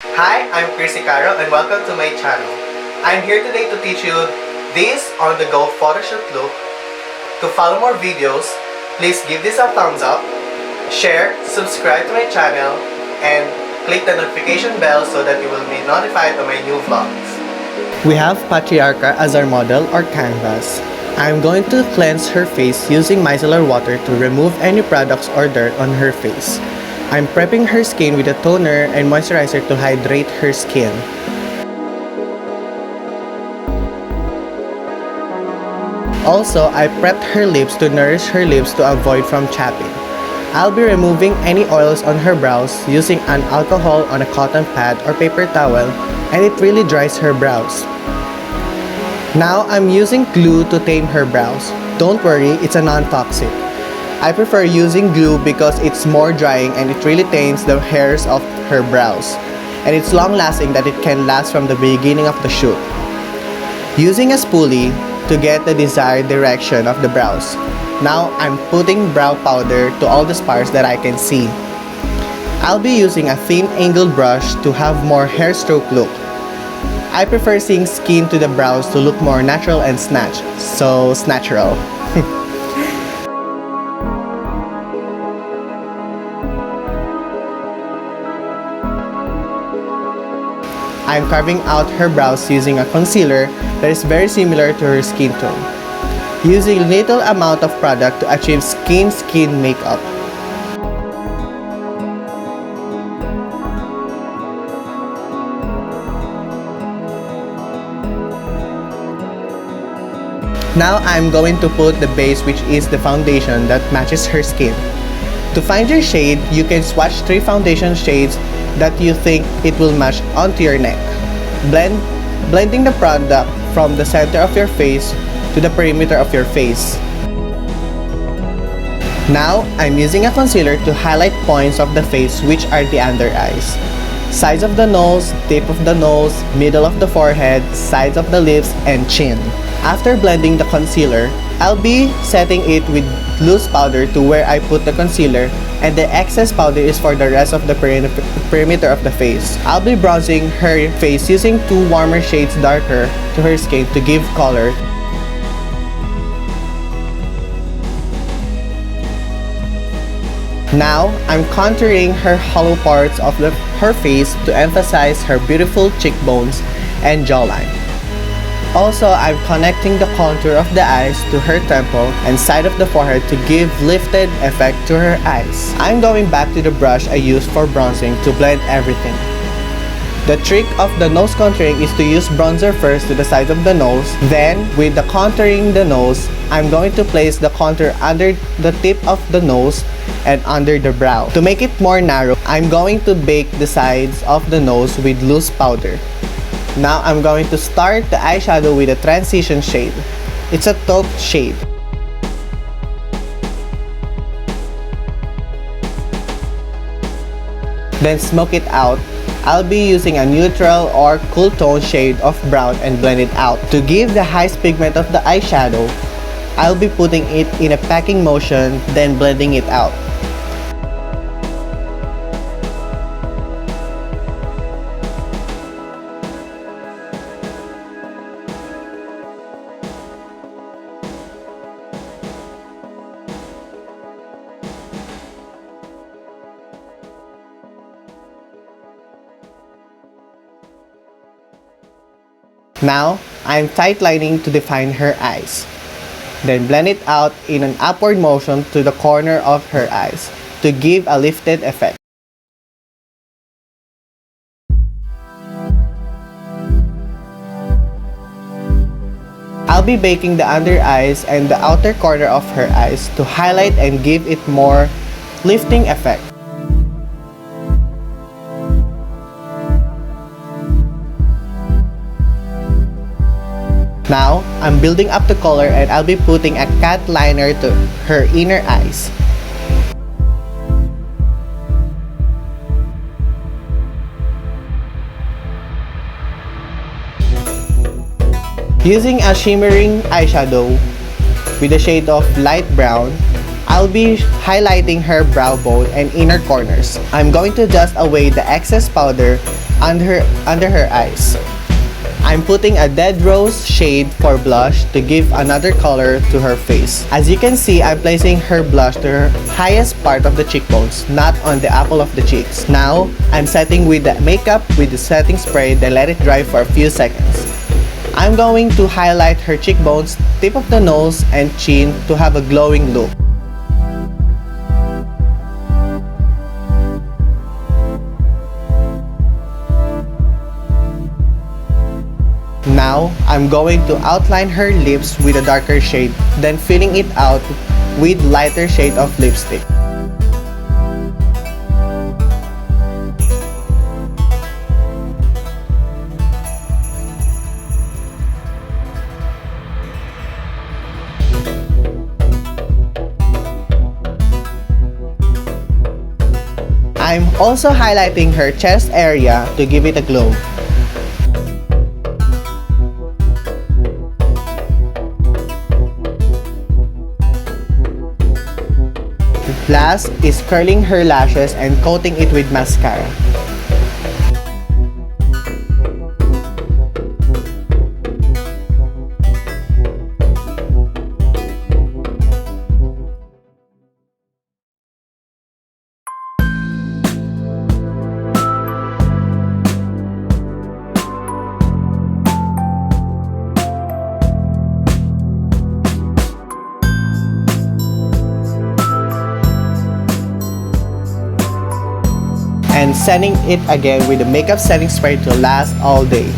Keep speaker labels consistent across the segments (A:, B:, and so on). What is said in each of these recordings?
A: Hi, I'm Caro and welcome to my channel. I'm here today to teach you this on-the-go photoshoot look. To follow more videos, please give this a thumbs up, share, subscribe to my channel, and click the notification bell so that you will be notified of my new vlogs. We have Patriarcha as our model or canvas. I'm going to cleanse her face using micellar water to remove any products or dirt on her face. I'm prepping her skin with a toner and moisturizer to hydrate her skin. Also, I prepped her lips to nourish her lips to avoid from chapping. I'll be removing any oils on her brows using an alcohol on a cotton pad or paper towel, and it really dries her brows. Now, I'm using glue to tame her brows. Don't worry, it's a non-toxic. I prefer using glue because it's more drying and it really tames the hairs of her brows. And it's long-lasting that it can last from the beginning of the shoot. Using a spoolie to get the desired direction of the brows. Now, I'm putting brow powder to all the spots that I can see. I'll be using a thin angled brush to have more hair stroke look. I prefer seeing skin to the brows to look more natural and snatch. So, snatchural. I'm carving out her brows using a concealer that is very similar to her skin tone, using little amount of product to achieve skin makeup. Now I'm going to put the base, which is the foundation that matches her skin. To find your shade, you can swatch 3 foundation shades that you think it will match onto your neck. Blending the product from the center of your face to the perimeter of your face. Now, I'm using a concealer to highlight points of the face, which are the under eyes. Sides of the nose, tip of the nose, middle of the forehead, sides of the lips, and chin. After blending the concealer, I'll be setting it with loose powder to where I put the concealer, and the excess powder is for the rest of the perimeter of the face. I'll be bronzing her face using 2 warmer shades darker to her skin to give color. Now, I'm contouring her hollow parts of her face to emphasize her beautiful cheekbones and jawline. Also, I'm connecting the contour of the eyes to her temple and side of the forehead to give lifted effect to her eyes. I'm going back to the brush I used for bronzing to blend everything. The trick of the nose contouring is to use bronzer first to the side of the nose. Then, with the contouring the nose, I'm going to place the contour under the tip of the nose and under the brow. To make it more narrow, I'm going to bake the sides of the nose with loose powder. Now I'm going to start the eyeshadow with a transition shade. It's a taupe shade. Then smoke it out. I'll be using a neutral or cool tone shade of brown and blend it out. To give the highest pigment of the eyeshadow, I'll be putting it in a packing motion, then blending it out. Now, I'm tightlining to define her eyes. Then blend it out in an upward motion to the corner of her eyes to give a lifted effect. I'll be baking the under eyes and the outer corner of her eyes to highlight and give it more lifting effect. Now, I'm building up the color and I'll be putting a cat liner to her inner eyes. Using a shimmering eyeshadow with a shade of light brown, I'll be highlighting her brow bone and inner corners. I'm going to dust away the excess powder under her eyes. I'm putting a dead rose shade for blush to give another color to her face. As you can see, I'm placing her blush to her highest part of the cheekbones, not on the apple of the cheeks. Now, I'm setting with the makeup with the setting spray, then let it dry for a few seconds. I'm going to highlight her cheekbones, tip of the nose, and chin to have a glowing look. Now, I'm going to outline her lips with a darker shade, then filling it out with lighter shade of lipstick. I'm also highlighting her chest area to give it a glow. Last is curling her lashes and coating it with mascara. And setting it again with the makeup setting spray to last all day.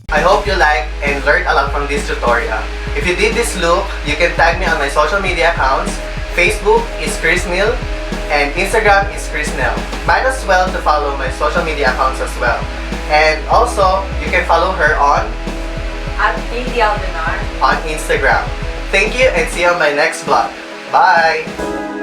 A: I hope you liked and learned a lot from this tutorial. If you did this look, you can tag me on my social media accounts. Facebook is Chris Neal and Instagram is Chris Neal. Might as well to follow my social media accounts as well. And also, you can follow her on
B: Patriarcha Alduñar
A: on Instagram. Thank you and see you on my next vlog. Bye!